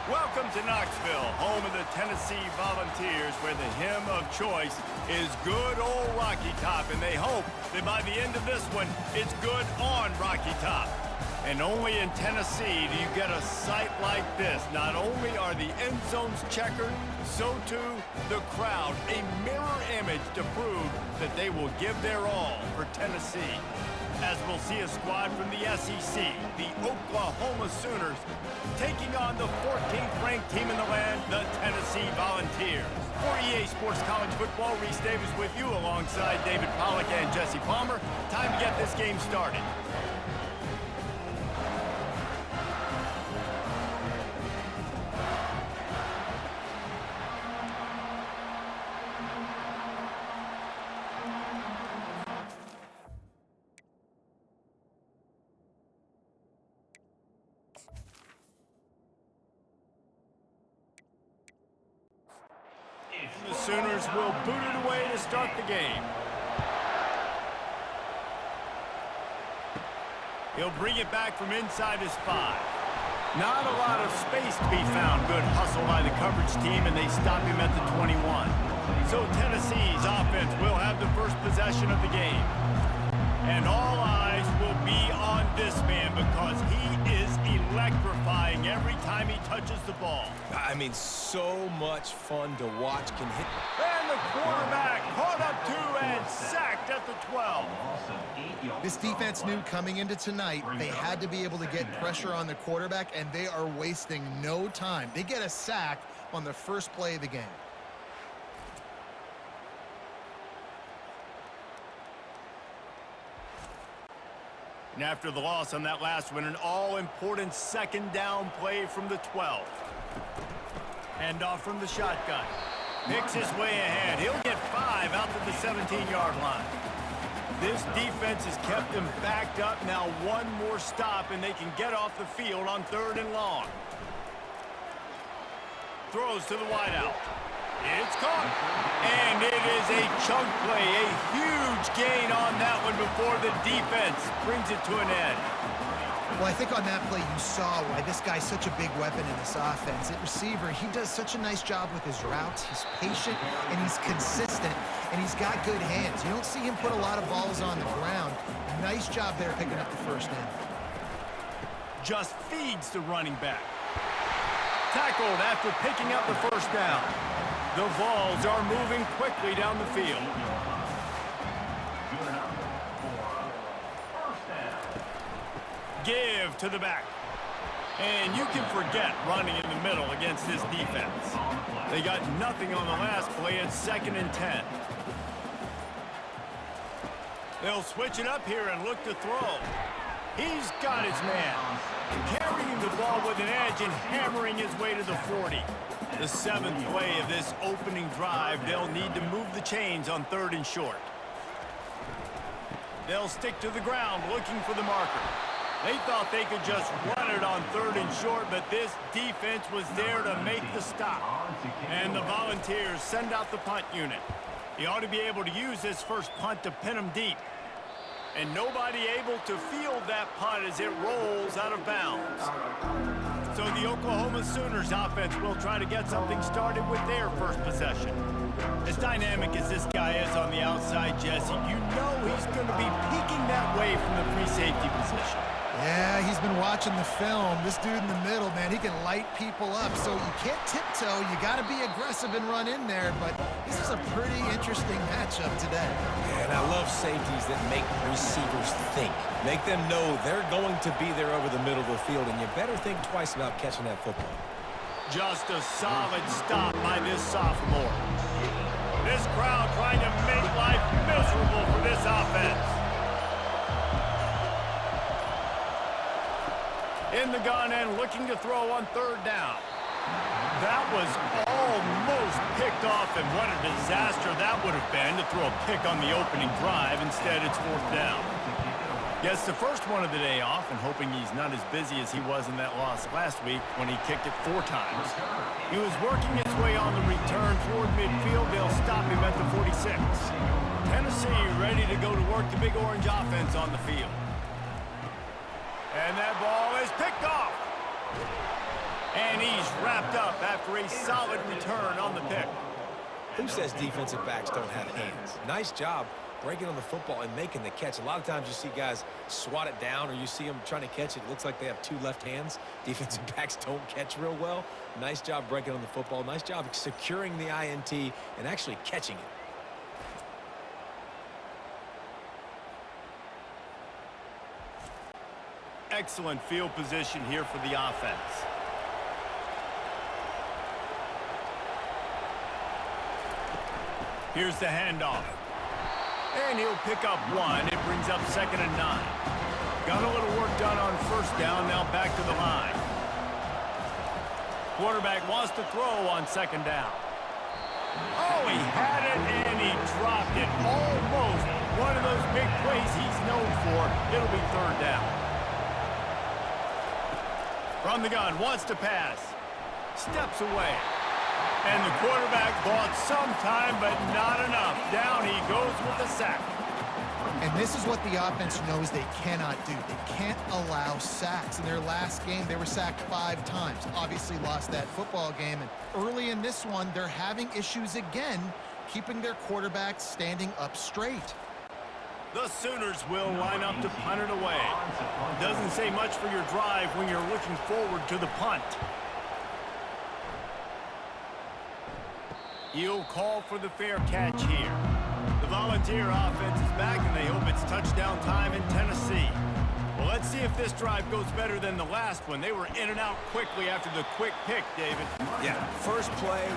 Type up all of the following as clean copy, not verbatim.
Welcome to Knoxville, home of the Tennessee Volunteers, where the hymn of choice is good old Rocky Top, and they hope that by the end of this one, it's good on Rocky Top. And only in Tennessee do you get a sight like this. Not only are the end zones checkered, so too the crowd, a mirror image to prove that they will give their all for Tennessee. As we'll see a squad from the SEC, the Oklahoma Sooners, taking on the 14th ranked team in the land, the Tennessee Volunteers. For EA Sports College Football, Reese Davis with you alongside David Pollack and Jesse Palmer. Time to get this game started. The Sooners will boot it away to start the game. He'll bring it back from inside his 5. Not a lot of space to be found. Good hustle by the coverage team, and they stop him at the 21. So Tennessee's offense will have the first possession of the game. And all eyes will be on this man because he is electrifying every time he touches the ball. I mean, so much fun to watch. Can hit. And the quarterback caught up to and sacked at the 12. This defense knew coming into tonight they had to be able to get pressure on the quarterback, and they are wasting no time. They get a sack on the first play of the game. And after the loss on that last one, an all-important second down play from the 12. Hand off from the shotgun. Picks his way ahead. He'll get 5 out to the 17-yard line. This defense has kept them backed up. Now one more stop, and they can get off the field on 3rd and long. Throws to the wideout. It's caught. And it is a chunk play. A huge gain on that one before the defense brings it to an end. Well, I think on that play you saw why this guy's such a big weapon in this offense. At receiver, he does such a nice job with his routes. He's patient, and he's consistent, and he's got good hands. You don't see him put a lot of balls on the ground. Nice job there picking up the first down. Just feeds the running back. Tackled after picking up the first down. The Vols are moving quickly down the field. Give to the back. And you can forget running in the middle against this defense. They got nothing on the last play. It's 2nd and 10. They'll switch it up here and look to throw. He's got his man. Carrying the ball with an edge and hammering his way to the 40. The 7th play of this opening drive, they'll need to move the chains on 3rd and short. They'll stick to the ground looking for the marker. They thought they could just run it on 3rd and short, but this defense was there to make the stop. And the Volunteers send out the punt unit. He ought to be able to use this first punt to pin him deep. And nobody able to field that punt as it rolls out of bounds. So the Oklahoma Sooners offense will try to get something started with their first possession. As dynamic as this guy is on the outside, Jesse, you know he's going to be peeking that way from the free safety position. Yeah, he's been watching the film. This dude in the middle, man, he can light people up. So you can't tiptoe. You got to be aggressive and run in there. But this is a pretty interesting matchup today. Yeah, and I love safeties that make receivers think. Make them know they're going to be there over the middle of the field, and you better think twice about catching that football. Just a solid stop by this sophomore. This crowd trying to make life miserable for this offense. In the gun and looking to throw on 3rd down. That was almost picked off, and what a disaster that would have been to throw a pick on the opening drive. Instead, it's 4th down. Gets the first one of the day off, and hoping he's not as busy as he was in that loss last week when he kicked it 4 times. He was working his way on the return toward midfield. They'll stop him at the 46. Tennessee ready to go to work the Big Orange offense on the field. And that ball is picked off. And he's wrapped up after a solid return on the pick. Who says defensive backs don't have hands? Nice job breaking on the football and making the catch. A lot of times you see guys swat it down or you see them trying to catch it. It looks like they have two left hands. Defensive backs don't catch real well. Nice job breaking on the football. Nice job securing the INT and actually catching it. Excellent field position here for the offense. Here's the handoff. And he'll pick up one. It brings up 2nd and 9. Got a little work done on first down. Now back to the line. Quarterback wants to throw on 2nd down. Oh, he had it and he dropped it. Almost one of those big plays he's known for. It'll be 3rd down. From the gun, wants to pass. Steps away. And the quarterback bought some time, but not enough. Down he goes with the sack. And this is what the offense knows they cannot do. They can't allow sacks. In their last game, they were sacked 5 times. Obviously lost that football game. And early in this one, they're having issues again, keeping their quarterback standing up straight. The Sooners will line up to punt it away. Doesn't say much for your drive when you're looking forward to the punt. He'll call for the fair catch here. The Volunteer offense is back, and they hope it's touchdown time in Tennessee. Well, let's see if this drive goes better than the last one. They were in and out quickly after the quick pick, David. Yeah, first play,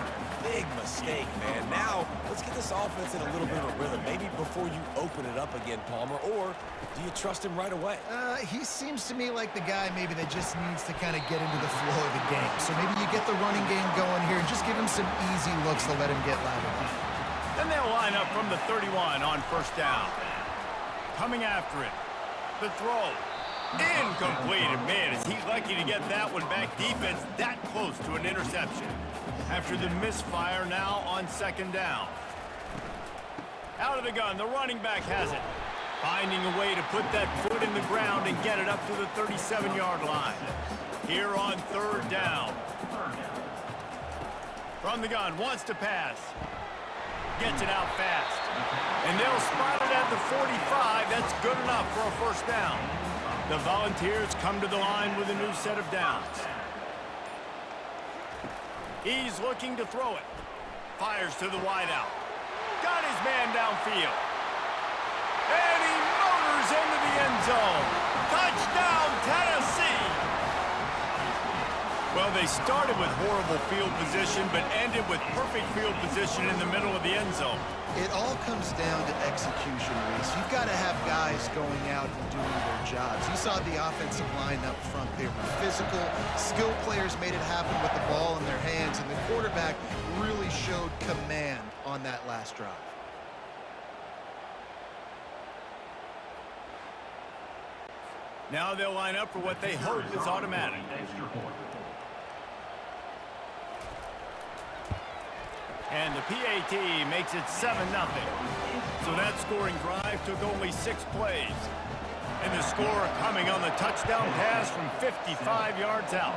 big mistake, man. Now, let's get this offense in a little bit of a rhythm. Maybe before you open it up again, Palmer, or do you trust him right away? He seems to me like the guy maybe that just needs to kind of get into the flow of the game. So maybe you get the running game going here and just give him some easy looks to let him get lateral. And they'll line up from the 31 on first down. Coming after it. The throw. Incomplete. And man, is he lucky to get that one back. Defense that close to an interception. After the misfire, now on 2nd down. Out of the gun, the running back has it. Finding a way to put that foot in the ground and get it up to the 37-yard line. Here on 3rd down. From the gun, wants to pass. Gets it out fast. And they'll spot it at the 45. That's good enough for a first down. The Volunteers come to the line with a new set of downs. He's looking to throw it. Fires to the wideout. Got his man downfield. And he motors into the end zone. Touchdown, Tennessee! Well, they started with horrible field position, but ended with perfect field position in the middle of the end zone. It all comes down to execution, Reese. You've got to have guys going out and doing their jobs. You saw the offensive line up front. They were physical. Skilled players made it happen with the ball in their hands, and the quarterback really showed command on that last drive. Now they'll line up for what they hope is automatic. And the PAT makes it 7-0. So that scoring drive took only 6 plays. And the score coming on the touchdown pass from 55 yards out.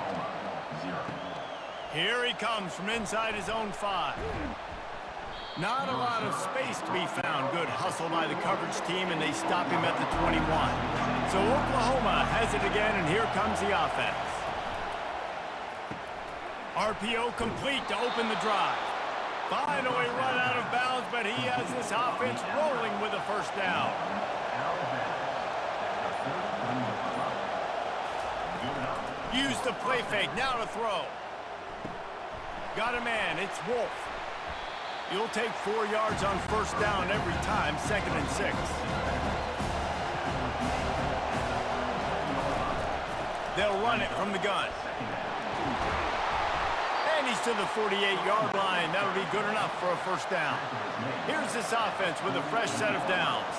Here he comes from inside his own 5. Not a lot of space to be found. Good hustle by the coverage team, and they stop him at the 21. So Oklahoma has it again, and here comes the offense. RPO complete to open the drive. Finally run out of bounds, but he has this offense rolling with a first down. Use the play fake, now to throw. Got a man, it's Wolf. You'll take 4 yards on first down every time, 2nd and 6. They'll run it from the gun. And he's to the 48-yard line. That'll be good enough for a first down. Here's this offense with a fresh set of downs.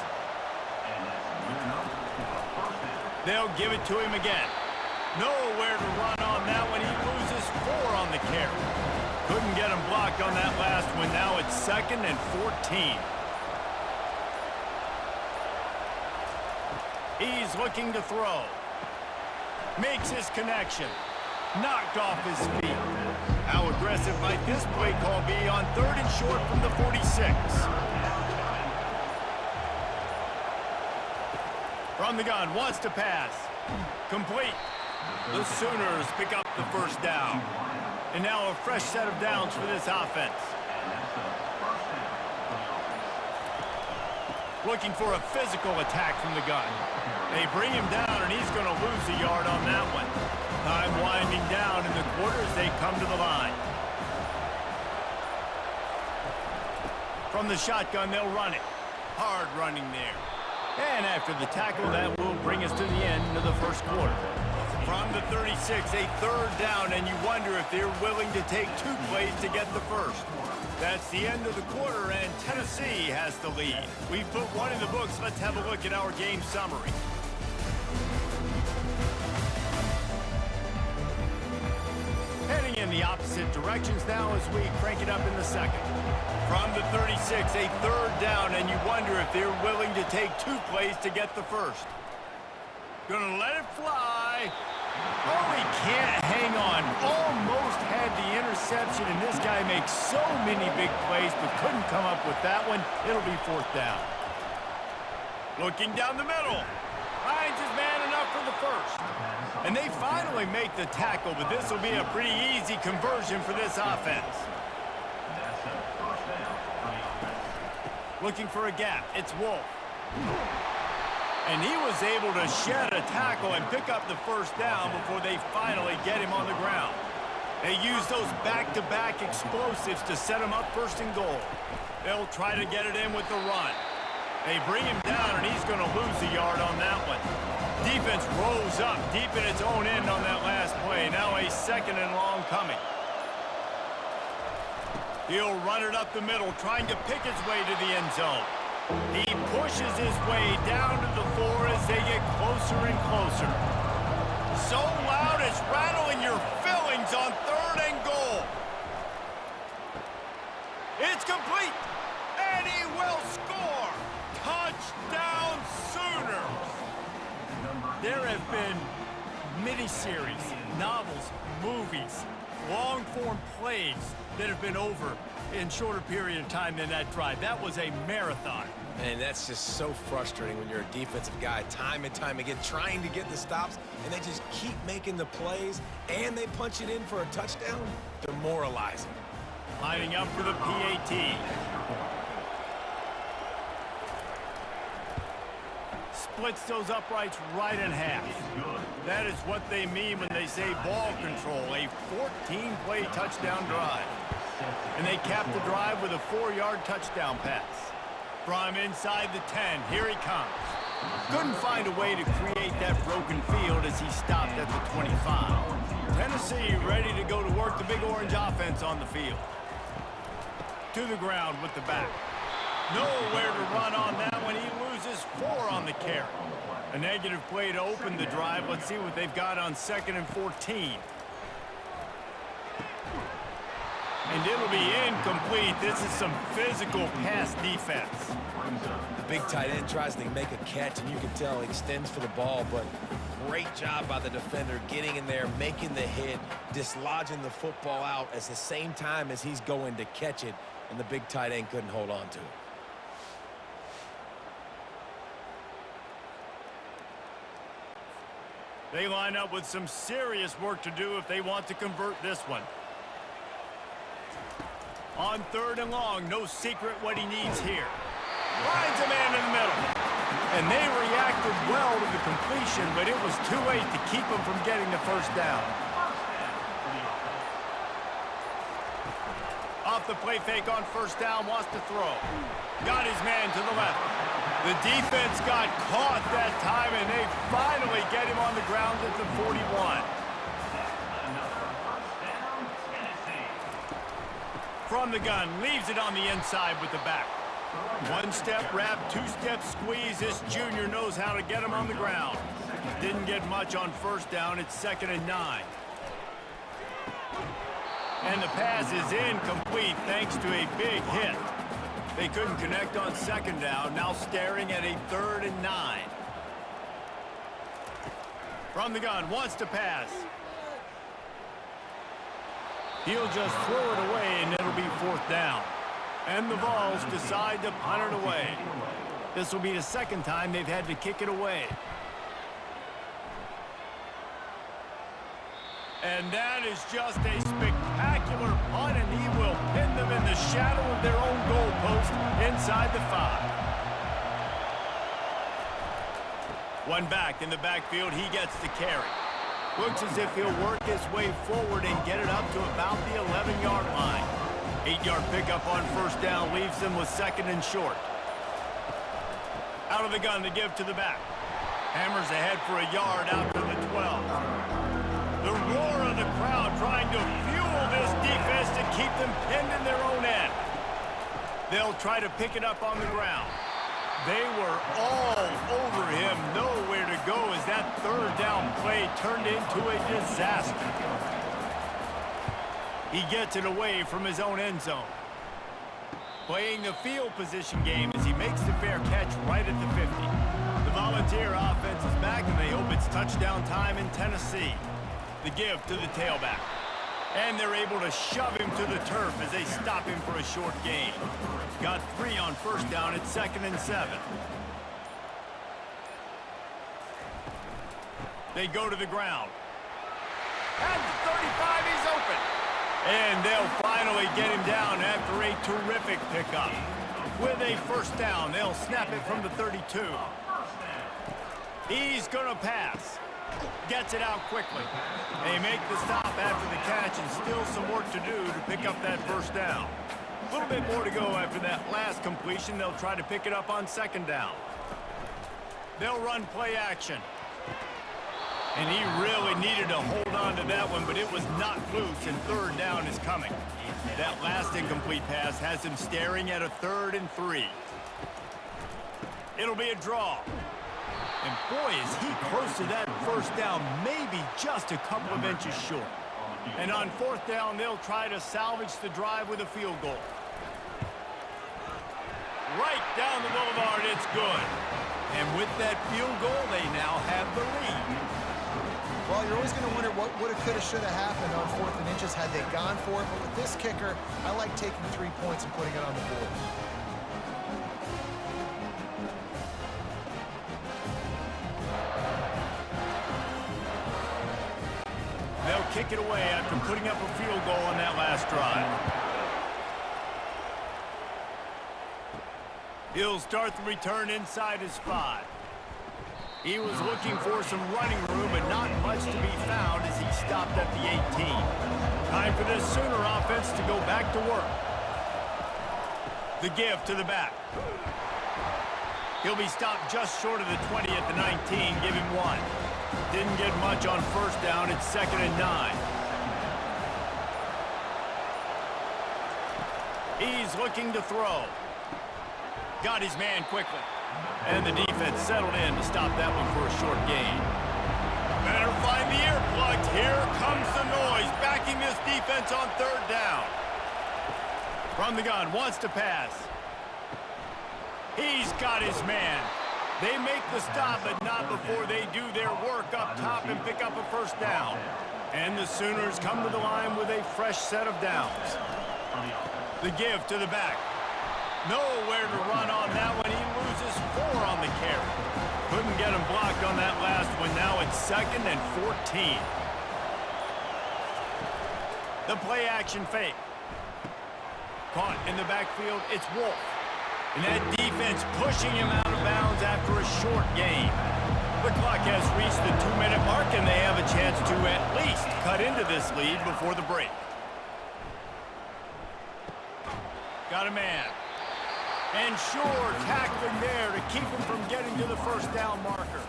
They'll give it to him again. Nowhere to run on that one. He loses 4 on the carry. Couldn't get him blocked on that last one. Now it's 2nd and 14. He's looking to throw. Makes his connection. knocked off his feet. How aggressive might this play call be on 3rd and short from the 46? From the gun, wants to pass. Complete. The Sooners pick up the first down. And now a fresh set of downs for this offense. Looking for a physical attack from the gun. They bring him down, and he's going to lose a yard on that one. Time winding down in the quarter as they come to the line. From the shotgun, they'll run it. Hard running there. And after the tackle, that will bring us to the end of the first quarter. From the 36, a 3rd down, and you wonder if they're willing to take 2 plays to get the first. That's the end of the quarter, and Tennessee has the lead. We've put one in the books. Let's have a look at our game summary. Heading in the opposite directions now as we crank it up in the second. From the 36, a 3rd down, and you wonder if they're willing to take 2 plays to get the first. Gonna let it fly. Oh, he can't hang on. Almost had the interception, and this guy makes so many big plays, but couldn't come up with that one. It'll be 4th down. Looking down the middle. Finds his man enough for the first. And they finally make the tackle, but this will be a pretty easy conversion for this offense. Looking for a gap. It's Wolf. And he was able to shed a tackle and pick up the first down before they finally get him on the ground. They use those back-to-back explosives to set him up 1st and goal. They'll try to get it in with the run. They bring him down, and he's going to lose a yard on that one. Defense rose up deep in its own end on that last play. Now a 2nd and long coming. He'll run it up the middle, trying to pick his way to the end zone. He pushes his way down to the 4 as they get closer and closer. So loud it's rattling your fillings on 3rd and goal. It's complete, and he will score. Touchdown Sooners. There have been miniseries, novels, movies, long-form plays that have been over in shorter period of time than that drive. That was a marathon. And that's just so frustrating when you're a defensive guy time and time again trying to get the stops, and they just keep making the plays, and they punch it in for a touchdown. Demoralizing. Lining up for the PAT. Splits those uprights right in half. That is what they mean when they say ball control, a 14-play touchdown drive. And they cap the drive with a 4-yard touchdown pass. From inside the 10, here he comes. Couldn't find a way to create that broken field as he stopped at the 25. Tennessee ready to go to work the Big Orange offense on the field. To the ground with the back. Nowhere to run on that one. He loses 4 on the carry. A negative play to open the drive. Let's see what they've got on 2nd and 14. And it'll be incomplete. This is some physical pass defense. The big tight end tries to make a catch, and you can tell he extends for the ball, but great job by the defender getting in there, making the hit, dislodging the football out at the same time as he's going to catch it, and the big tight end couldn't hold on to it. They line up with some serious work to do if they want to convert this one. On 3rd and long, no secret what he needs here. Finds a man in the middle. And they reacted well to the completion, but it was too late to keep him from getting the first down. Off the play fake on 1st down, wants to throw. Got his man to the left. The defense got caught that time, and they finally get him on the ground at the 41. From the gun, leaves it on the inside with the back. 1-step wrap, 2-step squeeze. This junior knows how to get him on the ground. Didn't get much on 1st down. It's 2nd and 9. And the pass is incomplete thanks to a big hit. They couldn't connect on 2nd down. Now staring at a 3rd and 9. From the gun, wants to pass. He'll just throw it away, and it'll be 4th down. And the Vols decide to punt it away. This will be the 2nd time they've had to kick it away. And that is just a spectacular punt, and he will pin them in the shadow of their own goalpost inside the 5. One back in the backfield, he gets the carry. Looks as if he'll work his way forward and get it up to about the 11-yard line. 8-yard pickup on 1st down leaves them with 2nd and short. Out of the gun to give to the back. Hammers ahead for a yard out to the 12. The roar of the crowd trying to fuel this defense to keep them pinned in their own end. They'll try to pick it up on the ground. They were all over him, nowhere to go as that 3rd down play turned into a disaster. He gets it away from his own end zone. Playing the field position game as he makes the fair catch right at the 50. The Volunteer offense is back, and they hope it's touchdown time in Tennessee. The give to the tailback. And they're able to shove him to the turf as they stop him for a short gain. Got 3 on 1st down at 2nd and 7. They go to the ground. At the 35, he's open. And they'll finally get him down after a terrific pickup. With a 1st down, they'll snap it from the 32. He's going to pass. Gets it out quickly. They make the stop after the catch, and still some work to do to pick up that 1st down. A little bit more to go after that last completion. They'll try to pick it up on 2nd down. They'll run play action. And he really needed to hold on to that one, but it was not loose, and 3rd down is coming. That last incomplete pass has him staring at a 3rd and 3. It'll be a draw. And boy, is he close to that 1st down, maybe just a couple of inches short. And on 4th down, they'll try to salvage the drive with a field goal. Right down the boulevard, it's good. And with that field goal, they now have the lead. Well, you're always going to wonder what woulda, coulda, shoulda happened on 4th and inches had they gone for it. But with this kicker, I like taking 3 points and putting it on the board. They'll kick it away after putting up a field goal on that last drive. He'll start the return inside his 5. He was looking for some running room, but not much to be found as he stopped at the 18. Time for this Sooner offense to go back to work. The give to the back. He'll be stopped just short of the 20 at the 19, give him 1. Didn't get much on 1st down. It's 2nd and 9. He's looking to throw. Got his man quickly. And the defense settled in to stop that one for a short gain. Better find the earplugs. Here comes the noise, backing this defense on 3rd down. From the gun, wants to pass. He's got his man. They make the stop, but not before they do their work up top and pick up a 1st down. And the Sooners come to the line with a fresh set of downs. The give to the back. Nowhere to run on that one. He loses 4 on the carry. Couldn't get him blocked on that last one. Now it's 2nd and 14. The play action fake. Caught in the backfield, it's Wolf. And that defense pushing him out of bounds after a short gain. The clock has reached the 2-minute mark, and they have a chance to at least cut into this lead before the break. Got a man. And sure, tackling there to keep him from getting to the 1st down marker.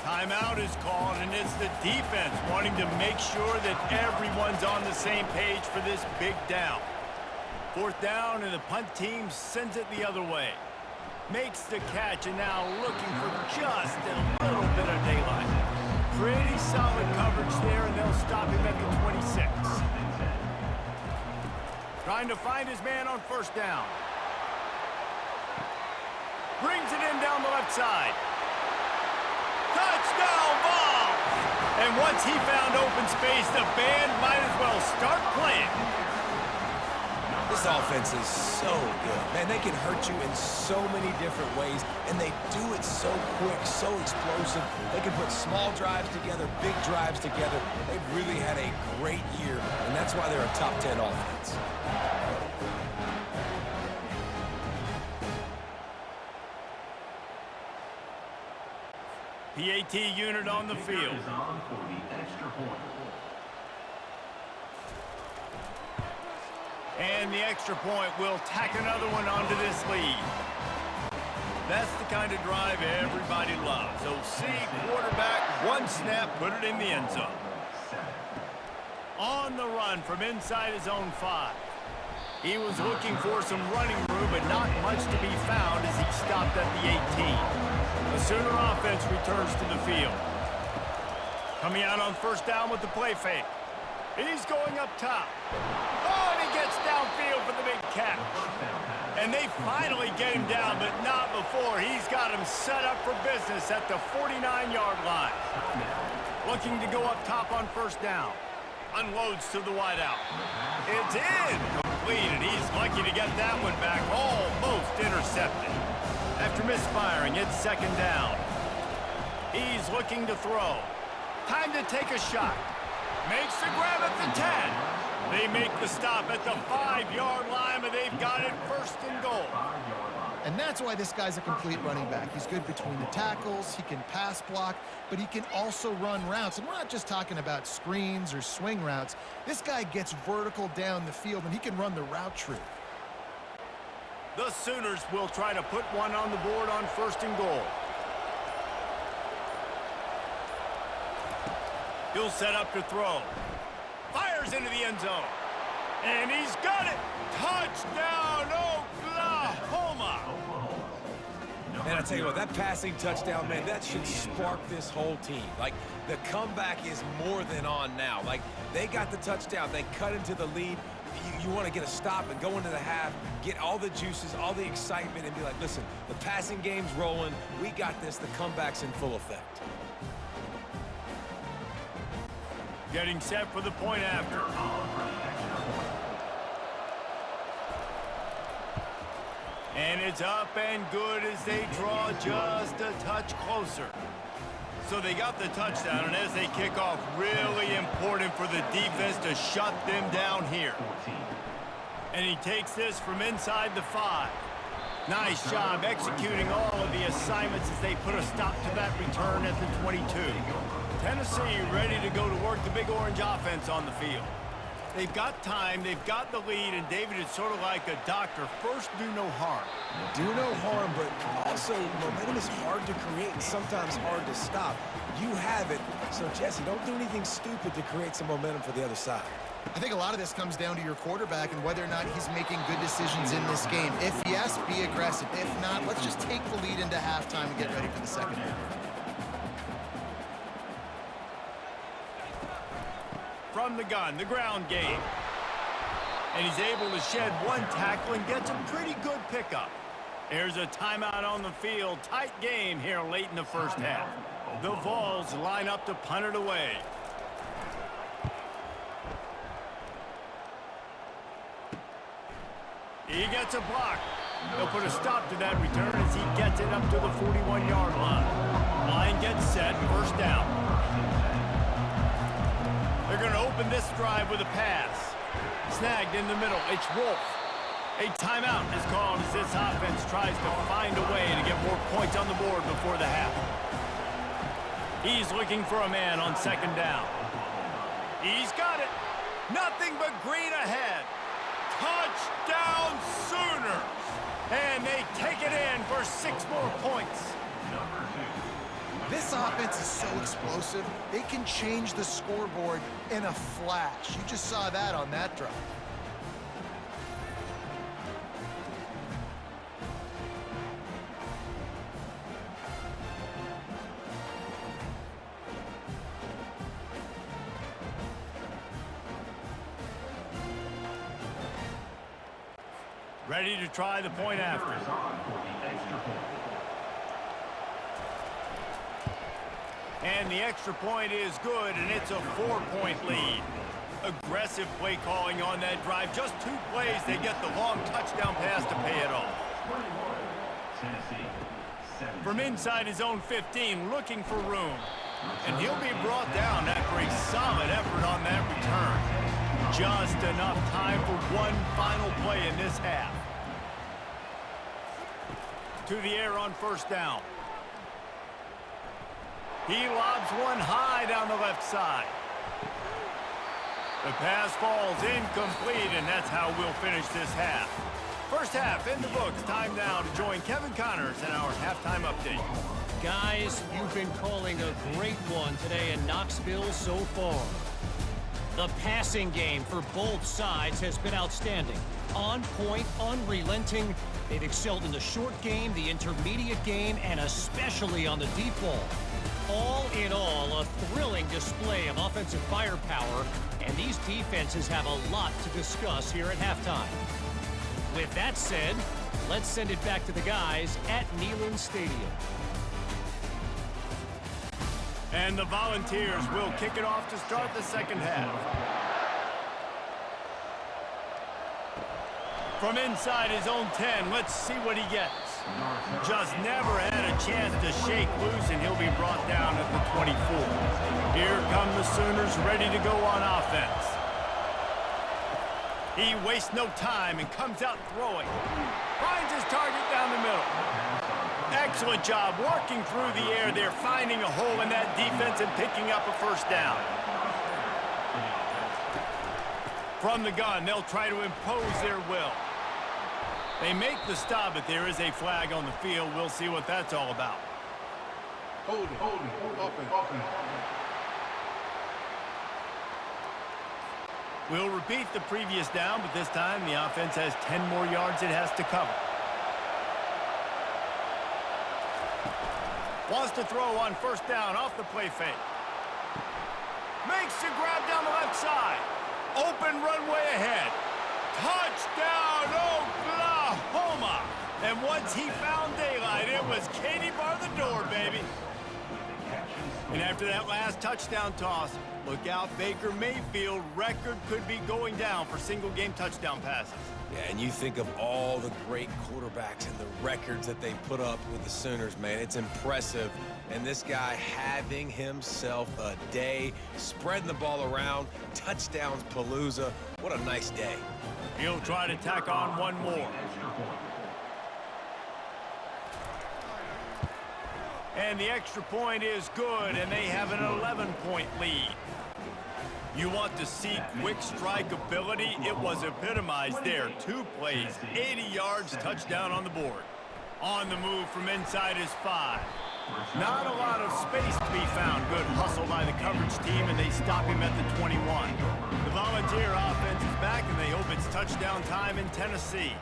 Timeout is called, and it's the defense wanting to make sure that everyone's on the same page for this big down. 4th down, and the punt team sends it the other way. Makes the catch, and now looking for just a little bit of daylight. Pretty solid coverage there, and they'll stop him at the 26. Trying to find his man on 1st down. Brings it in down the left side. Touchdown, Vols! And once he found open space, the band might as well start playing. This offense is so good. Man, they can hurt you in so many different ways, and they do it so quick, so explosive. They can put small drives together, big drives together. They've really had a great year, and that's why they're a top 10 offense. PAT unit on the field. And the extra point will tack another one onto this lead. That's the kind of drive everybody loves. So see, quarterback, one snap, put it in the end zone. On the run from inside his own 5. He was looking for some running room, but not much to be found as he stopped at the 18. The Sooner offense returns to the field. Coming out on first down with the play fake. He's going up top. Oh, and he gets downfield for the big catch. And they finally get him down, but not before. He's got him set up for business at the 49-yard line. Looking to go up top on first down. Unloads to the wideout. It's in. Completed. He's lucky to get that one back. Almost intercepted. After misfiring, it's second down. He's looking to throw. Time to take a shot. Makes the grab at the 10. They make the stop at the 5-yard line, but they've got it first and goal. And that's why this guy's a complete running back. He's good between the tackles, he can pass block, but he can also run routes. And we're not just talking about screens or swing routes. This guy gets vertical down the field, and he can run the route tree. The Sooners will try to put one on the board on first and goal. He'll set up to throw. Fires into the end zone. And he's got it. Touchdown, Oklahoma. Man, I tell you what, that passing touchdown, man, that should spark this whole team. Like, the comeback is more than on now. Like, they got the touchdown. They cut into the lead. You want to get a stop and go into the half, get all the juices, all the excitement, and be like, listen, the passing game's rolling. We got this. The comeback's in full effect. Getting set for the point after. And it's up and good as they draw just a touch closer. So they got the touchdown, and as they kick off, really important for the defense to shut them down here. And he takes this from inside the 5. Nice job executing all of the assignments as they put a stop to that return at the 22. Tennessee ready to go to work the Big Orange offense on the field. They've got time, they've got the lead, and David is sort of like a doctor. First, do no harm. Do no harm, but also momentum is hard to create and sometimes hard to stop. You have it, so Jesse, don't do anything stupid to create some momentum for the other side. I think a lot of this comes down to your quarterback and whether or not he's making good decisions in this game. If yes, be aggressive. If not, let's just take the lead into halftime and get ready for the second half. From the gun, the ground game. And he's able to shed one tackle and gets a pretty good pickup. There's a timeout on the field. Tight game here late in the first half. The Vols line up to punt it away. He gets a block. They'll put a stop to that return as he gets it up to the 41-yard line. Line gets set, first down. They're going to open this drive with a pass. Snagged in the middle. It's Wolf. A timeout is called as this offense tries to find a way to get more points on the board before the half. He's looking for a man on second down. He's got it. Nothing but green ahead. Touchdown Sooners. And they take it in for 6 more points. This offense is so explosive, they can change the scoreboard in a flash. You just saw that on that drive. Ready to try the point after. And the extra point is good, and it's a 4-point lead. Aggressive play calling on that drive. Just 2 plays, they get the long touchdown pass to pay it off. From inside his own 15, looking for room. And he'll be brought down after a solid effort on that return. Just enough time for one final play in this half. To the air on first down. He lobs one high down the left side. The pass falls incomplete, and that's how we'll finish this half. First half in the books. Time now to join Kevin Connors in our halftime update. Guys, you've been calling a great one today in Knoxville so far. The passing game for both sides has been outstanding. On point, unrelenting. They've excelled in the short game, the intermediate game, and especially on the deep ball. All in all, a thrilling display of offensive firepower, and these defenses have a lot to discuss here at halftime. With that said, let's send it back to the guys at Neyland Stadium. And the Volunteers will kick it off to start the second half. From inside his own 10, let's see what he gets. Just never had a chance to shake loose, and he'll be brought down at the 24. Here come the Sooners ready to go on offense. He wastes no time and comes out throwing. Finds his target down the middle. Excellent job working through the air there, finding a hole in that defense and picking up a first down. From the gun, they'll try to impose their will. They make the stop, but there is a flag on the field. We'll see what that's all about. Holding, open. We'll repeat the previous down, but this time the offense has 10 more yards it has to cover. Wants to throw on first down off the play fake. Makes the grab down the left side. Open runway ahead. Touchdown, Oklahoma! And once he found daylight, it was Katie bar the door, baby. And after that last touchdown toss, look out, Baker Mayfield record could be going down for single-game touchdown passes. Yeah, and you think of all the great quarterbacks and the records that they put up with the Sooners, man. It's impressive. And this guy having himself a day, spreading the ball around, touchdowns palooza. What a nice day. He'll try to tack on one more. And the extra point is good, and they have an 11-point lead. You want to see quick strike ability? It was epitomized there. 2 plays, 80 yards, touchdown on the board. On the move from inside his 5. Not a lot of space to be found. Good hustle by the coverage team, and they stop him at the 21. The Volunteer offense is back, and they hope it's touchdown time in Tennessee.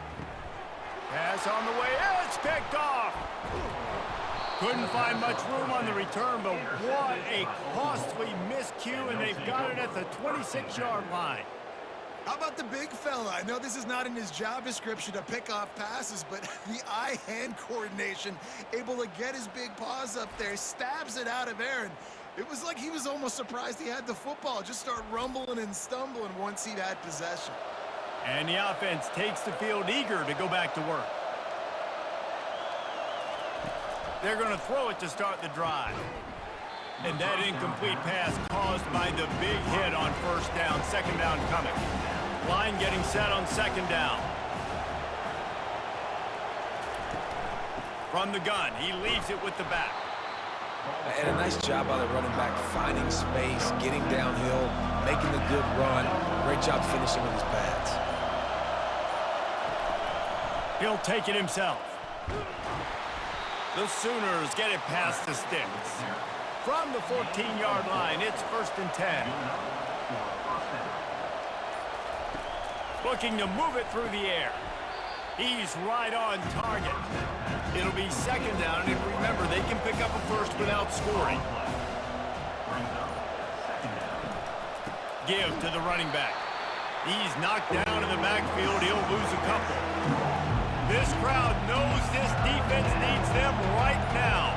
Pass on the way. It's picked off. Couldn't find much room on the return, but what a costly miscue, and they've got it at the 26-yard line. How about the big fella? I know this is not in his job description to pick off passes, but the eye-hand coordination, able to get his big paws up there, stabs it out of Aaron. It was like he was almost surprised he had the football. Just start rumbling and stumbling once he'd had possession. And the offense takes the field eager to go back to work. They're going to throw it to start the drive. And that incomplete pass caused by the big hit on first down. Second down coming. Line getting set on second down. From the gun, he leaves it with the back. And a nice job by the running back, finding space, getting downhill, making a good run. Great job finishing with his pads. He'll take it himself. The Sooners get it past the sticks. From the 14-yard line, it's 1st and 10. Looking to move it through the air. He's right on target. It'll be second down, and remember, they can pick up a first without scoring. Give to the running back. He's knocked down in the backfield. He'll lose a couple. This crowd knows this defense needs them right now.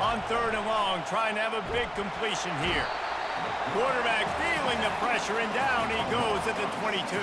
On 3rd and long, trying to have a big completion here. Quarterback feeling the pressure, and down he goes at the 22.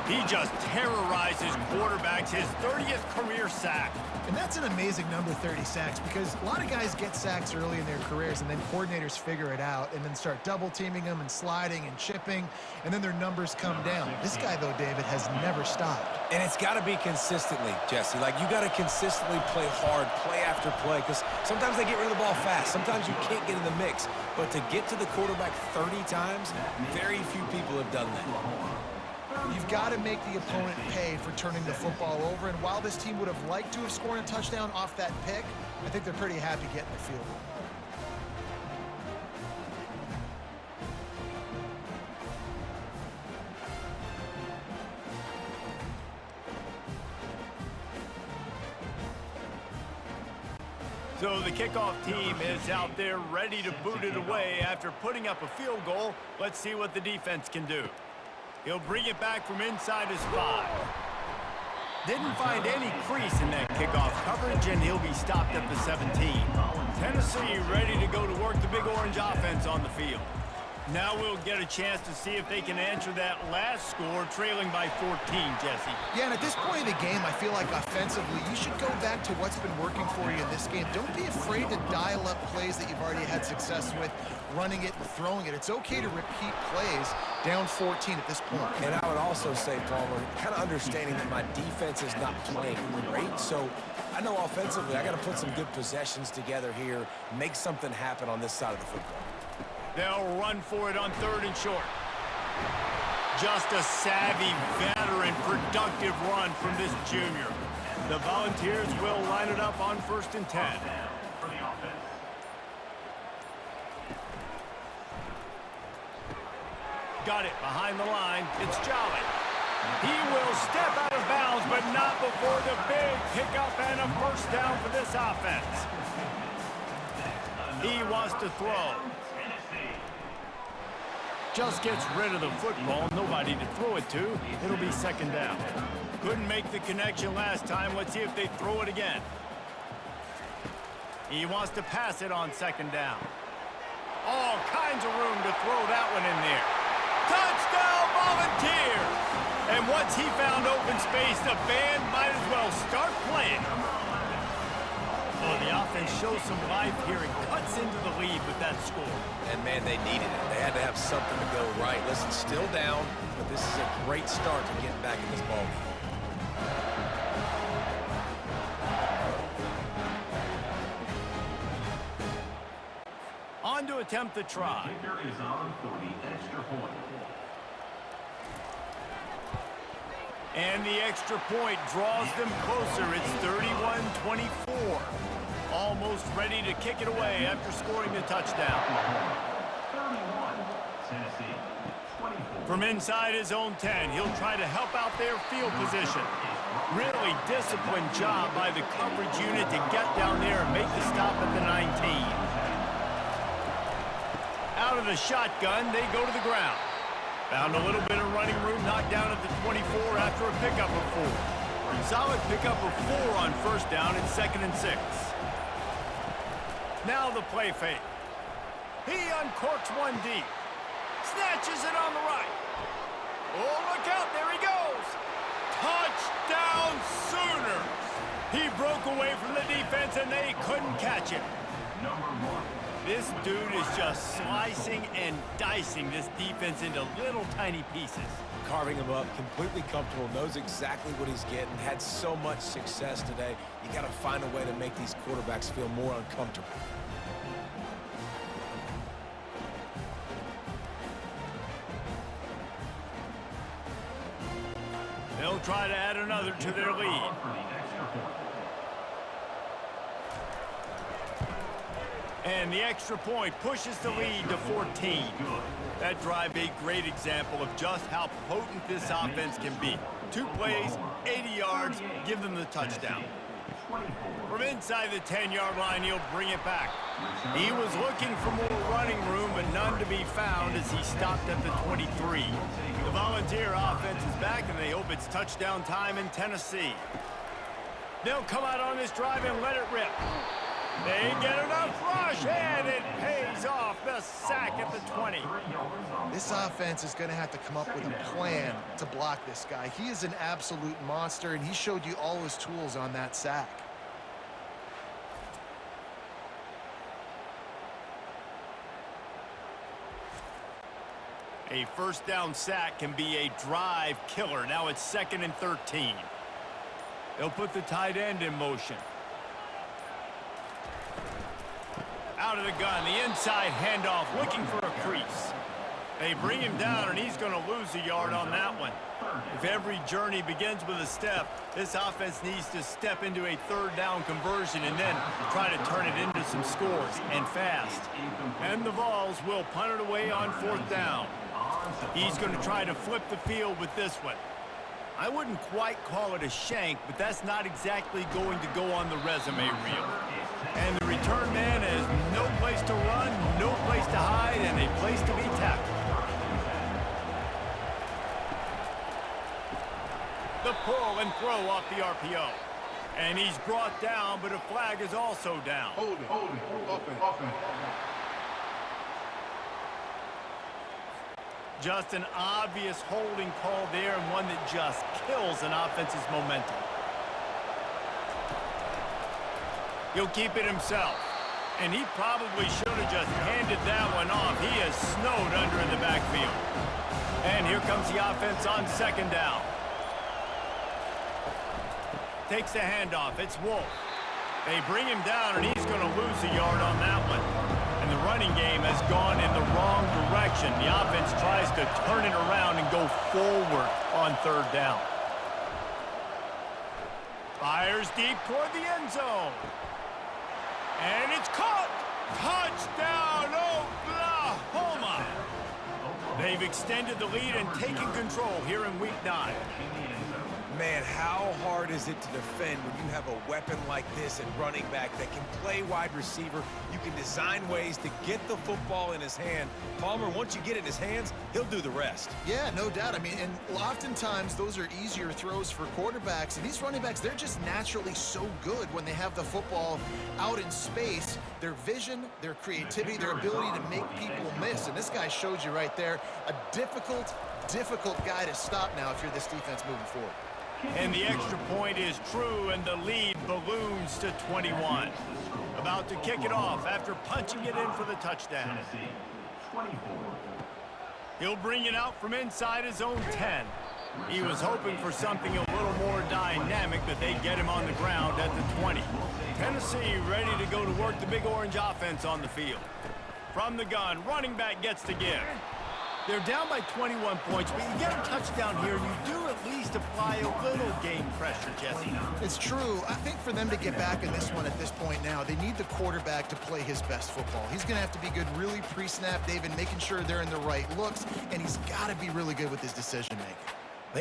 He just terrorizes quarterbacks, his 30th career sack. And that's an amazing number, 30 sacks, because a lot of guys get sacks early in their careers, and then coordinators figure it out and then start double-teaming them and sliding and chipping, and then their numbers come down. This guy, though, David, has never stopped. And it's got to be consistently, Jesse. Like, you got to consistently play hard, play after play, because sometimes they get rid of the ball fast. Sometimes you can't get in the mix. But to get to the quarterback 30 times, very few people have done that. You've got to make the opponent pay for turning the football over, and while this team would have liked to have scored a touchdown off that pick, I think they're pretty happy getting the field goal. So the kickoff team is out there ready to boot it away after putting up a field goal. Let's see what the defense can do. He'll bring it back from inside his 5. Didn't find any crease in that kickoff coverage, and he'll be stopped at the 17. Tennessee ready to go to work the Big Orange offense on the field. Now we'll get a chance to see if they can answer that last score, trailing by 14, Jesse. Yeah, and at this point of the game, I feel like offensively, you should go back to what's been working for you in this game. Don't be afraid to dial up plays that you've already had success with, running it and throwing it. It's okay to repeat plays down 14 at this point. And I would also say, Palmer, kind of understanding that my defense is not playing great, so I know offensively I got to put some good possessions together here, make something happen on this side of the football. They'll run for it on 3rd and short. Just a savvy, veteran, productive run from this junior. The Volunteers will line it up on 1st and 10. Got it behind the line. It's Jolly. He will step out of bounds, but not before the big pickup and a 1st down for this offense. He wants to throw. Just gets rid of the football, nobody to throw it to. It'll be 2nd down. Couldn't make the connection last time. Let's see if they throw it again. He wants to pass it on 2nd down. All kinds of room to throw that one in there. Touchdown, Volunteers! And once he found open space, the band might as well start playing. Oh, the offense shows some life here and cuts into the lead with that score. And, man, they needed it. They had to have something to go right. Listen, still down, but this is a great start to getting back in this ballgame. On to attempt the try. Is on for the extra point. And the extra point draws them closer. It's 31-24. Almost ready to kick it away after scoring the touchdown. 31, Tennessee. 24. From inside his own 10, he'll try to help out their field position. Really disciplined job by the coverage unit to get down there and make the stop at the 19. Out of the shotgun, they go to the ground. Found a little bit of running room, knocked down at the 24 after a pickup of 4. Solid pickup of 4 on 1st down and 2nd and 6. Now the play fake. He uncorks one deep. Snatches it on the right. Oh, look out, there he goes. Touchdown Sooners. He broke away from the defense and they couldn't catch him. Number 1. This dude is just slicing and dicing this defense into little tiny pieces. Carving him up, completely comfortable, knows exactly what he's getting, had so much success today. You got to find a way to make these quarterbacks feel more uncomfortable. They'll try to add another to their lead. And the extra point pushes the lead to 14. That drive a great example of just how potent this offense can be. 2 plays, 80 yards, give them the touchdown. From inside the 10-yard line, he'll bring it back. He was looking for more running room, but none to be found as he stopped at the 23. The Volunteer offense is back, and they hope it's touchdown time in Tennessee. They'll come out on this drive and let it rip. They get enough rush, and it pays off. The sack at the 20. This offense is going to have to come up with a plan to block this guy. He is an absolute monster, and he showed you all his tools on that sack. A first down sack can be a drive killer. Now it's 2nd and 13. They'll put the tight end in motion. Out of the gun, the inside handoff, looking for a crease. They bring him down, and he's going to lose a yard on that one. If every journey begins with a step, this offense needs to step into a 3rd down conversion and then try to turn it into some scores, and fast. And the Vols will punt it away on 4th down. He's going to try to flip the field with this one. I wouldn't quite call it a shank, but that's not exactly going to go on the resume reel. And the return man has no place to run, no place to hide, and a place to be tackled. The pull and throw off the RPO. And he's brought down, but a flag is also down. Hold it. Offense. Just an obvious holding call there, and one that just kills an offense's momentum. He'll keep it himself. And he probably should have just handed that one off. He is snowed under in the backfield. And here comes the offense on 2nd down. Takes the handoff. It's Wolf. They bring him down, and he's going to lose a yard on that one. And the running game has gone in the wrong direction. The offense tries to turn it around and go forward on 3rd down. Fires deep toward the end zone. And it's caught. Touchdown, Oklahoma. They've extended the lead and taken control here in Week 9. Man, how hard is it to defend when you have a weapon like this at running back that can play wide receiver? You can design ways to get the football in his hand. Palmer, once you get it in his hands, he'll do the rest. Yeah, no doubt. I mean, and oftentimes those are easier throws for quarterbacks. And these running backs, they're just naturally so good when they have the football out in space. Their vision, their creativity, their ability to make people miss. And this guy showed you right there, a difficult guy to stop now if you're this defense moving forward. And the extra point is true, and the lead balloons to 21. About to kick it off after punching it in for the touchdown. He'll bring it out from inside his own 10. He was hoping for something a little more dynamic, but they get him on the ground at the 20. Tennessee ready to go to work the Big Orange offense on the field. From the gun, running back gets the give. They're down by 21 points, but you get a touchdown here, and you do at least apply a little game pressure, Jesse. It's true. I think for them to get back in this one at this point now, they need the quarterback to play his best football. He's going to have to be good really pre-snap, David, making sure they're in the right looks, and he's got to be really good with his decision-making.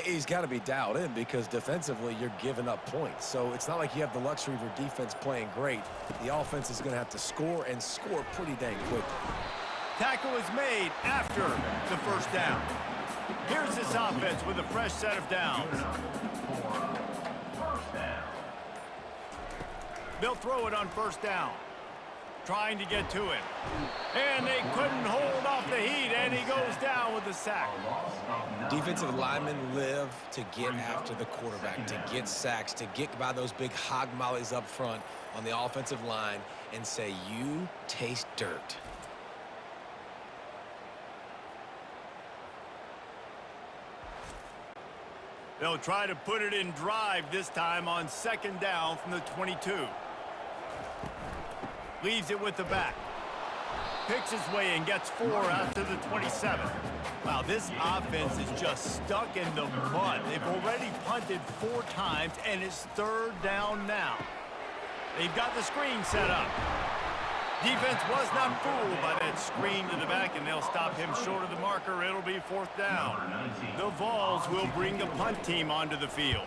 He's got to be dialed in because defensively you're giving up points. So it's not like you have the luxury of your defense playing great. The offense is going to have to score and score pretty dang quickly. Tackle is made after the first down. Here's this offense with a fresh set of downs. They'll throw it on 1st down. Trying to get to him. And they couldn't hold off the heat, and he goes down with the sack. Defensive linemen live to get after the quarterback, to get sacks, to get by those big hog mollies up front on the offensive line and say, you taste dirt. They'll try to put it in drive this time on 2nd down from the 22. Leaves it with the back. Picks his way and gets 4 out to the 27. Wow, this offense is just stuck in the mud. They've already punted 4 times, and it's 3rd down now. They've got the screen set up. Defense was not fooled by that screen to the back, and they'll stop him short of the marker. It'll be 4th down. The Vols will bring the punt team onto the field.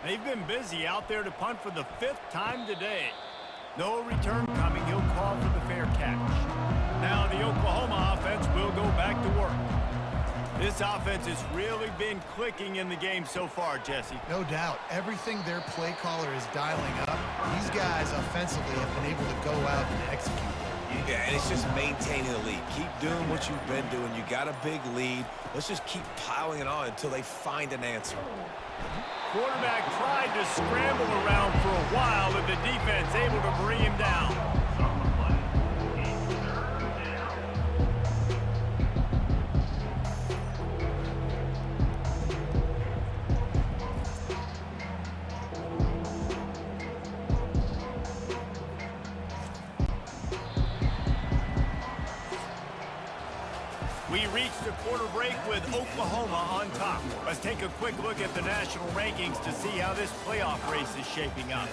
They've been busy out there to punt for the 5th time today. No return coming. He'll call for the fair catch. Now the Oklahoma offense will go back to work. This offense has really been clicking in the game so far, Jesse. No doubt. Everything their play caller is dialing up, these guys offensively have been able to go out and execute. Yeah, and it's just maintaining the lead. Keep doing what you've been doing. You got a big lead. Let's just keep piling it on until they find an answer. Quarterback tried to scramble around for a while, but the defense able to bring him down. We reached the quarter break with Oklahoma on top. Let's take a quick look at the national rankings to see how this playoff race is shaping up.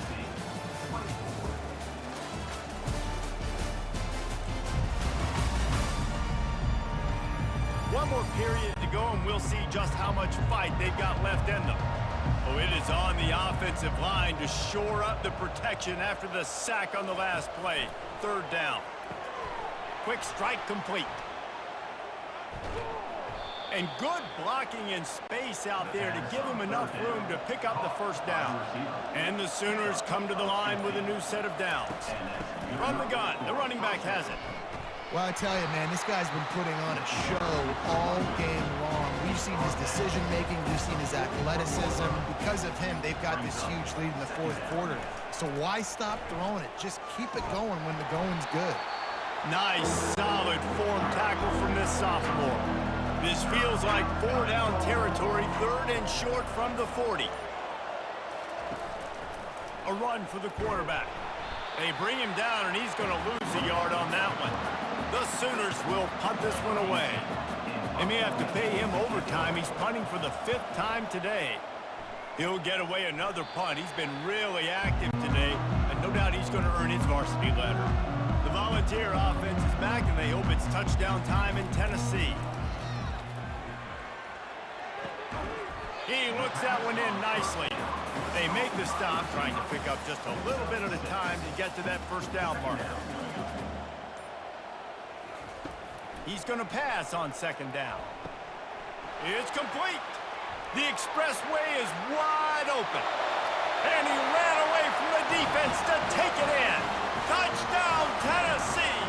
One more period to go, and we'll see just how much fight they've got left in them. Oh, it is on the offensive line to shore up the protection after the sack on the last play. Third down. Quick strike complete. And good blocking in space out there to give him enough room to pick up the first down. And the Sooners come to the line with a new set of downs. From the gun, the running back has it. Well, I tell you, man, this guy's been putting on a show all game long. We've seen his decision-making. We've seen his athleticism. Because of him, they've got this huge lead in the fourth quarter. So why stop throwing it? Just keep it going when the going's good. Nice, solid form tackle from this sophomore. This feels like 4-down territory, third and short from the 40. A run for the quarterback. They bring him down, and he's going to lose a yard on that one. The Sooners will punt this one away. They may have to pay him overtime. He's punting for the 5th time today. He'll get away another punt. He's been really active today, and no doubt he's going to earn his varsity letter. The Volunteer offense is back, and they hope it's touchdown time in Tennessee. He looks that one in nicely. They make the stop, trying to pick up just a little bit at a time to get to that first down marker. He's going to pass on second down. It's complete. The expressway is wide open. And he ran away from the defense to take it in. Touchdown, Tennessee!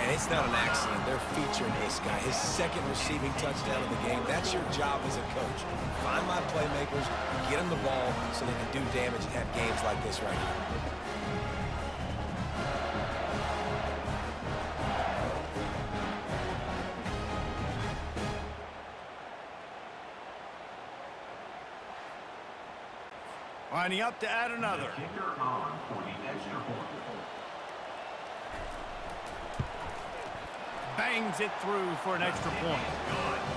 And it's not an accident. They're featuring this guy. His second receiving touchdown of the game. That's your job as a coach. Find my playmakers, get them the ball so they can do damage and have games like this right here. Lining up to add another. Kicker on for the extra point. Bangs it through for an extra point.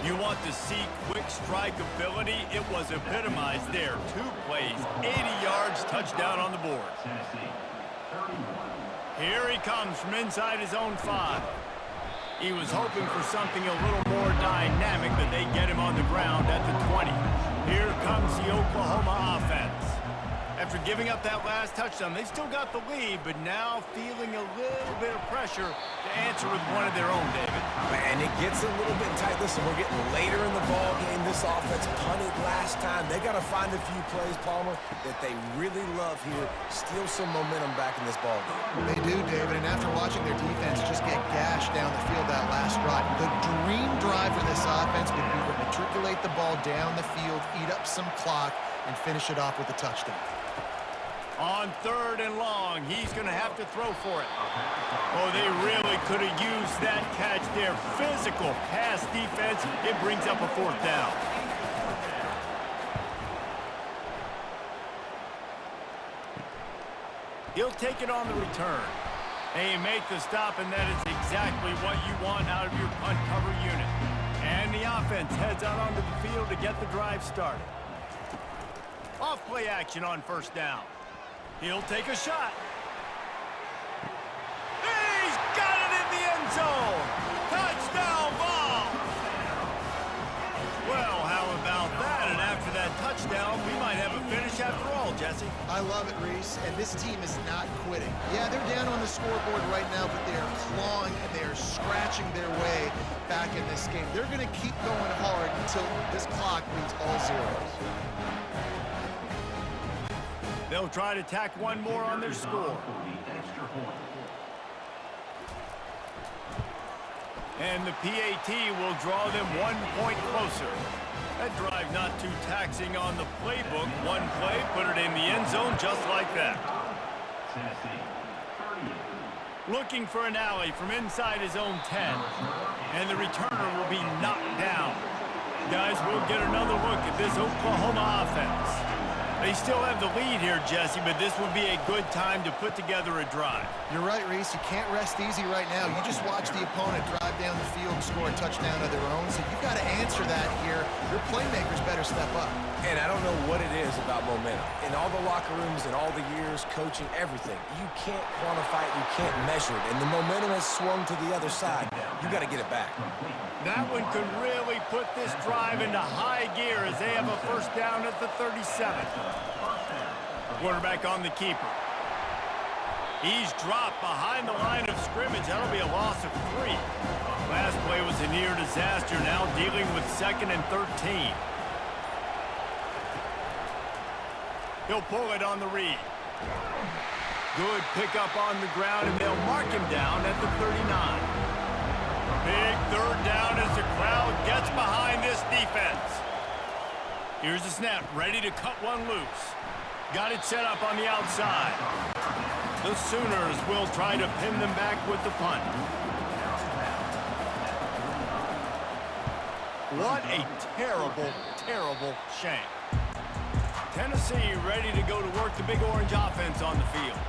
You want to see quick strike ability? It was epitomized there. 2 plays, 80 yards, touchdown on the board. Tennessee, 31. Here he comes from inside his own 5. He was hoping for something a little more dynamic, but they get him on the ground at the 20. Here comes the Oklahoma offense. After giving up that last touchdown, they still got the lead, but now feeling a little bit of pressure to answer with one of their own, David. And it gets a little bit tight. Listen, we're getting later in the ball game. This offense punted last time. They got to find a few plays, Palmer, that they really love here. Steal some momentum back in this ball game. They do, David, and after watching their defense just get gashed down the field that last drive, the dream drive for this offense would be to matriculate the ball down the field, eat up some clock, and finish it off with a touchdown. On 3rd and long, he's going to have to throw for it. Oh, they really could have used that catch there. Physical pass defense. It brings up a 4th down. He'll take it on the return. They make the stop, and that is exactly what you want out of your punt cover unit. And the offense heads out onto the field to get the drive started. Off play action on 1st down. He'll take a shot. He's got it in the end zone. Touchdown ball. Well, how about that? And after that touchdown, we might have a finish after all, Jack. Jesse? I love it, Reese, and this team is not quitting. Yeah, they're down on the scoreboard right now, but they are clawing and they are scratching their way back in this game. They're going to keep going hard until this clock reads all zeros. They'll try to tack one more on their score. And the PAT will draw them 1 point closer. That drive not too taxing on the playbook. One play, put it in the end zone just like that. Looking for an alley from inside his own 10. And the returner will be knocked down. Guys, we'll get another look at this Oklahoma offense. They still have the lead here, Jesse, but this would be a good time to put together a drive. You're right, Reese. You can't rest easy right now. You just watch the opponent drive down the field and score a touchdown of their own, so you've got to answer that here. Your playmakers better step up. And I don't know what it is about momentum. In all the locker rooms and all the years, coaching, everything, you can't quantify it, you can't measure it. And the momentum has swung to the other side. You got to get it back. That one could really put this drive into high gear as they have a first down at the 37. Quarterback on the keeper. He's dropped behind the line of scrimmage. That'll be a loss of 3. Last play was a near disaster, now dealing with 2nd and 13. He'll pull it on the read. Good pickup on the ground, and they'll mark him down at the 39. Big third down as the crowd gets behind this defense. Here's the snap, ready to cut one loose. Got it set up on the outside. The Sooners will try to pin them back with the punt. What a terrible, terrible shame. Tennessee ready to go to work the Big Orange offense on the field.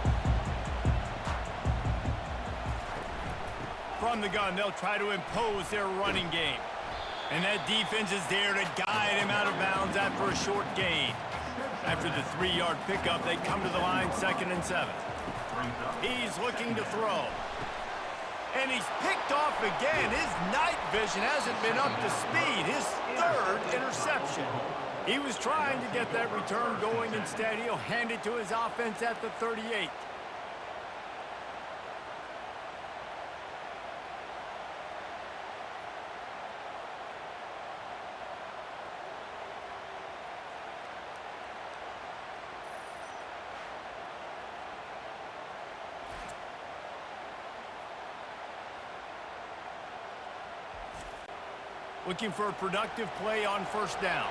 From the gun, they'll try to impose their running game. And that defense is there to guide him out of bounds after a short gain. After the 3-yard pickup, they come to the line 2nd and 7. He's looking to throw. And he's picked off again. His night vision hasn't been up to speed. His 3rd interception. He was trying to get that return going. Instead, he'll hand it to his offense at the 38. Looking for a productive play on first down.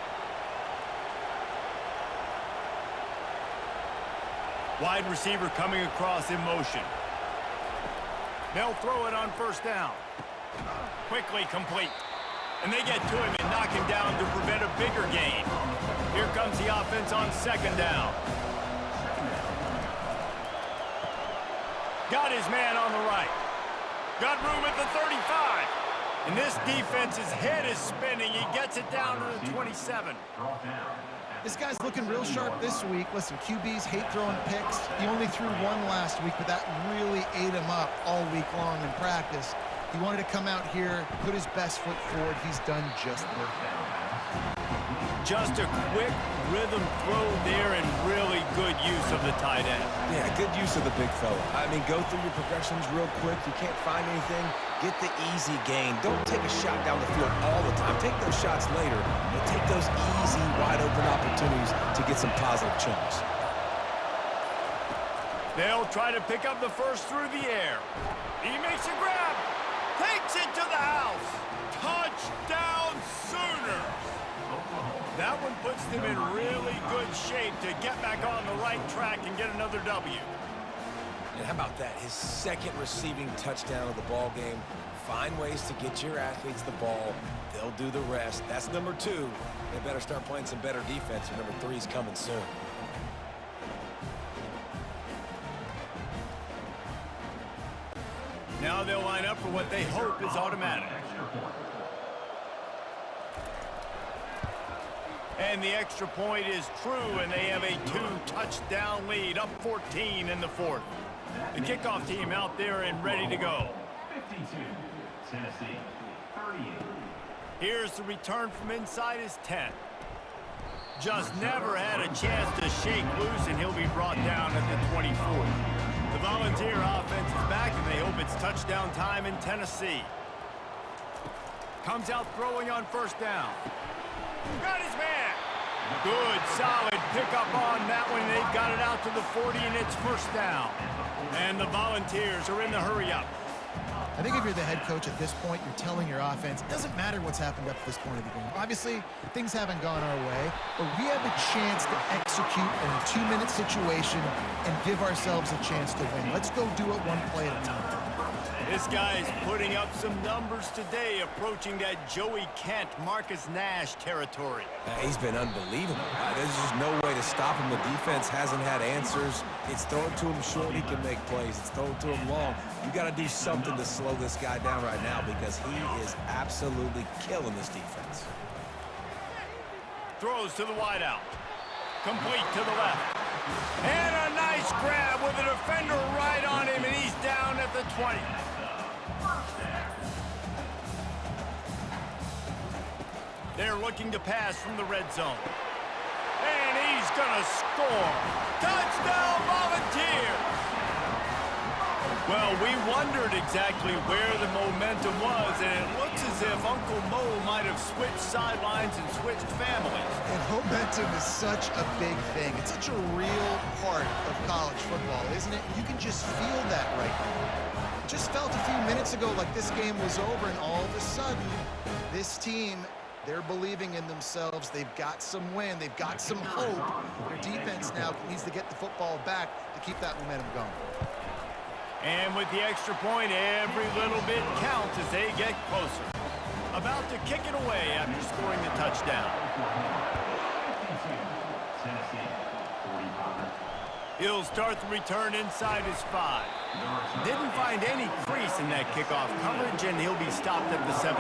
Wide receiver coming across in motion. They'll throw it on first down. Quickly complete. And they get to him and knock him down to prevent a bigger gain. Here comes the offense on 2nd down. Got his man on the right. Got room at the 35. And this defense's head is spinning. He gets it down to the 27. This guy's looking real sharp this week. Listen, QBs hate throwing picks. He only threw one last week, but that really ate him up all week long in practice. He wanted to come out here, put his best foot forward. He's done just perfect. Just a quick rhythm throw there and really good use of the tight end. Yeah, good use of the big fella. I mean, go through your progressions real quick. You can't find anything. Get the easy gain. Don't take a shot down the field all the time. Take those shots later, but take those easy, wide-open opportunities to get some positive chunks. They'll try to pick up the first through the air. He makes a grab. Takes it to the house. Touchdown, Sooners. That one puts them in really good shape to get back on the right track and get another W. And how about that? His 2nd receiving touchdown of the ball game. Find ways to get your athletes the ball. They'll do the rest. That's number 2. They better start playing some better defense, and number 3 is coming soon. Now they'll line up for what they hope is automatic. And the extra point is true, and they have a 2-touchdown lead, up 14 in the 4th. The kickoff team out there and ready to go. 52, Tennessee, 38. Here's the return from inside his 10. just never had a chance to shake loose, and he'll be brought down at the 24. The Volunteer offense is back, and they hope it's touchdown time in Tennessee. Comes out throwing on first down. Got his man. Good, solid pickup on that one. They've got it out to the 40, and it's first down. And the Volunteers are in the hurry-up. I think if you're the head coach at this point, you're telling your offense, it doesn't matter what's happened up to this point of the game. Obviously, things haven't gone our way, but we have a chance to execute in a 2-minute situation and give ourselves a chance to win. Let's go do it one play at a time. This guy is putting up some numbers today, approaching that Joey Kent, Marcus Nash territory. He's been unbelievable. There's just no way to stop him. The defense hasn't had answers. It's thrown to him short, he can make plays. It's thrown to him long. You got to do something to slow this guy down right now because he is absolutely killing this defense. Throws to the wideout. Complete to the left. And a nice grab with a defender right on him, and he's down at the 20. They're looking to pass from the red zone. And he's going to score. Touchdown, Volunteers! Well, we wondered exactly where the momentum was, and it looks as if Uncle Mo might have switched sidelines and switched families. And momentum is such a big thing. It's such a real part of college football, isn't it? You can just feel that right now. It just felt a few minutes ago like this game was over, and all of a sudden, this team, they're believing in themselves. They've got some win. They've got some hope. Their defense now needs to get the football back to keep that momentum going. And with the extra point, every little bit counts as they get closer. About to kick it away after scoring the touchdown. Tennessee, 45. He'll start the return inside his 5. Didn't find any crease in that kickoff coverage, and he'll be stopped at the 17.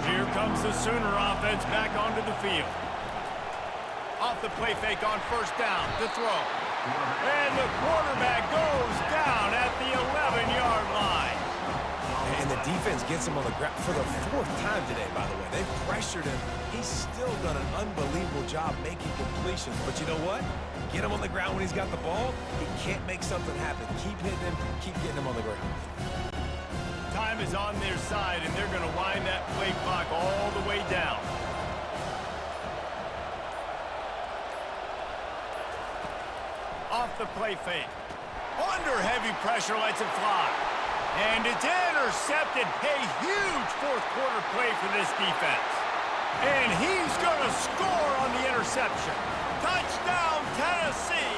Here comes the Sooner offense back onto the field. Off the play fake on first down to throw. And the quarterback goes down at the 11-yard line. And the defense gets him on the ground for the 4th time today, by the way. They've pressured him. He's still done an unbelievable job making completions. But you know what? Get him on the ground when he's got the ball. He can't make something happen. Keep hitting him. Keep getting him on the ground. Time is on their side, and they're going to wind that play clock all the way down. Off the play fake. Under heavy pressure, lets it fly. And it's intercepted. A huge fourth-quarter play for this defense. And he's going to score on the interception. Touchdown, Tennessee!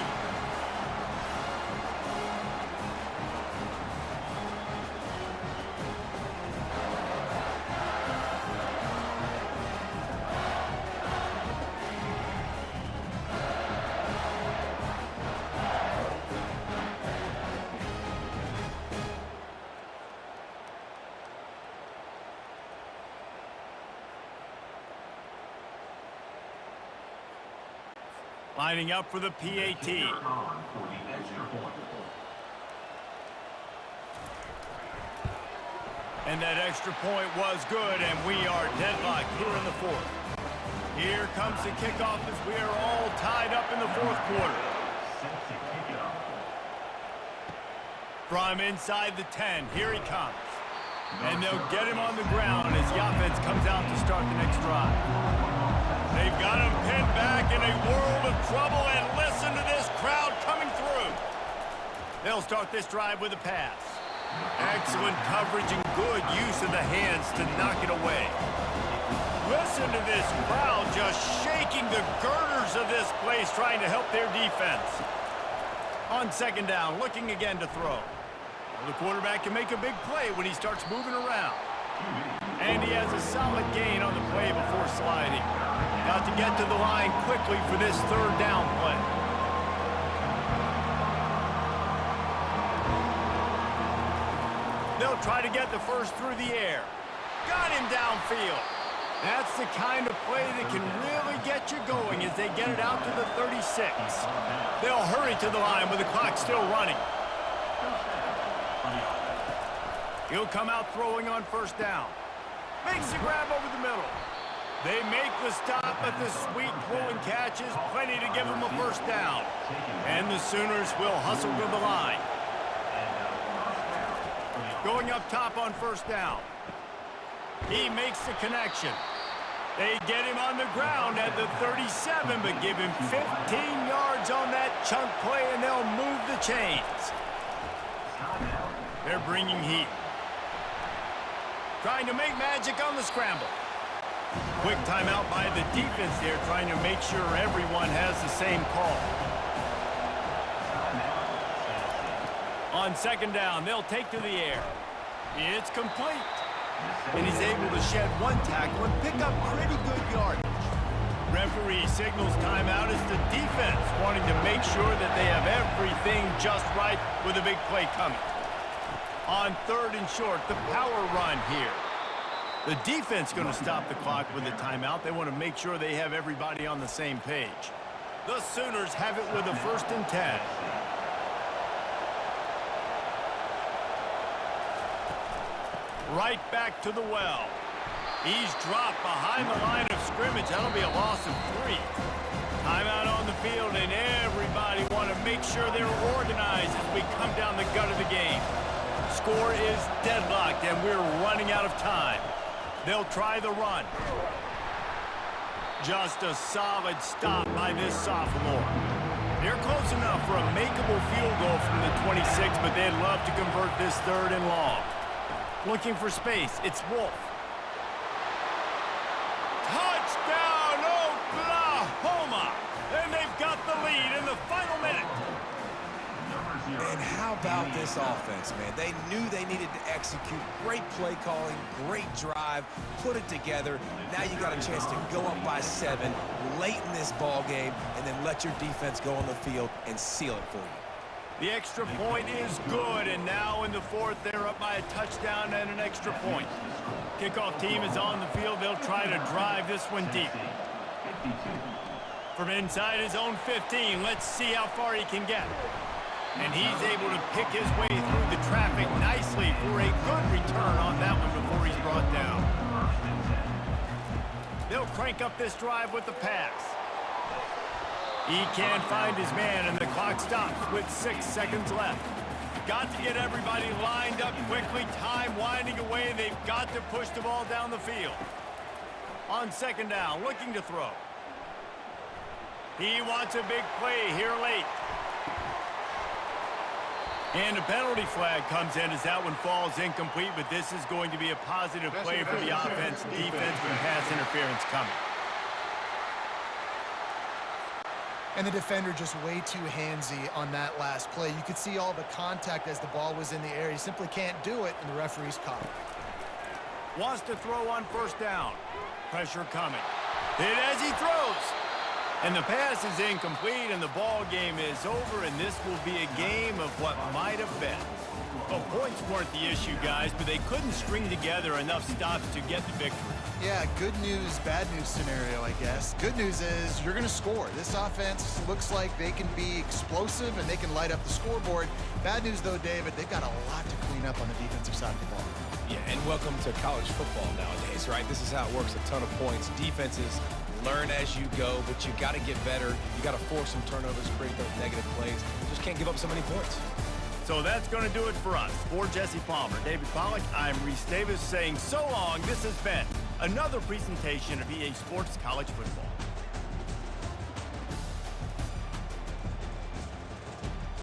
Lining up for the PAT. And that extra point was good, and we are deadlocked here in the 4th. Here comes the kickoff as we are all tied up in the 4th quarter. From inside the 10, here he comes. And they'll get him on the ground as the offense comes out to start the next drive. They've got him pinned back in a world of trouble, and listen to this crowd coming through. They'll start this drive with a pass. Excellent coverage and good use of the hands to knock it away. Listen to this crowd just shaking the girders of this place, trying to help their defense. On second down, looking again to throw. The quarterback can make a big play when he starts moving around. And he has a solid gain on the play before sliding. Got to get to the line quickly for this 3rd down play. They'll try to get the first through the air. Got him downfield. That's the kind of play that can really get you going as they get it out to the 36. They'll hurry to the line with the clock still running. He'll come out throwing on first down. Makes the grab over the middle. They make the stop, but the sweet throwing catch is plenty to give them a first down. And the Sooners will hustle to the line. Going up top on first down. He makes the connection. They get him on the ground at the 37, but give him 15 yards on that chunk play, and they'll move the chains. They're bringing heat. Trying to make magic on the scramble. Quick timeout by the defense there, trying to make sure everyone has the same call. On second down, they'll take to the air. It's complete. And he's able to shed one tackle and pick up pretty good yardage. Referee signals timeout as the defense wanting to make sure that they have everything just right with a big play coming. On third and short, the power run here. The defense going to stop the clock with a timeout. They want to make sure they have everybody on the same page. The Sooners have it with a 1st and 10. Right back to the well. He's dropped behind the line of scrimmage. That'll be a loss of 3. Timeout on the field, and everybody want to make sure they're organized as we come down the gut of the game. Score is deadlocked, and we're running out of time. They'll try the run. Just a solid stop by this sophomore. They're close enough for a makeable field goal from the 26, but they'd love to convert this 3rd and long. Looking for space. It's Wolf. Touchdown, Oklahoma! And they've got the lead in the final minute. And how about this offense, man? They knew they needed to execute. Great play calling, great drive, put it together. Now you got a chance to go up by 7 late in this ball game and then let your defense go on the field and seal it for you. The extra point is good, and now in the 4th, they're up by a touchdown and an extra point. Kickoff team is on the field. They'll try to drive this one deep. From inside his own 15, let's see how far he can get. And he's able to pick his way through the traffic nicely for a good return on that one before he's brought down. They'll crank up this drive with the pass. He can't find his man, and the clock stops with 6 seconds left. Got to get everybody lined up quickly. Time winding away. They've got to push the ball down the field. On second down, looking to throw. He wants a big play here late. And a penalty flag comes in as that one falls incomplete, but this is going to be a positive play for the offense. Defense with pass interference coming. And the defender just way too handsy on that last play. You could see all the contact as the ball was in the air. He simply can't do it, and the referee's caught it. Wants to throw on first down. Pressure coming. Hit as he throws. And the pass is incomplete, and the ball game is over, and this will be a game of what might have been. Well, points weren't the issue, guys, but they couldn't string together enough stops to get the victory. Yeah, good news, bad news scenario, I guess. Good news is you're going to score. This offense looks like they can be explosive and they can light up the scoreboard. Bad news, though, David, they've got a lot to clean up on the defensive side of the ball. Yeah, and welcome to college football nowadays, right? This is how it works, a ton of points. Defenses learn as you go, but you got to get better. You got to force some turnovers, create those negative plays. Just can't give up so many points. So that's going to do it for us. For Jesse Palmer, David Pollack, I'm Reese Davis saying so long. This has been another presentation of EA Sports College Football.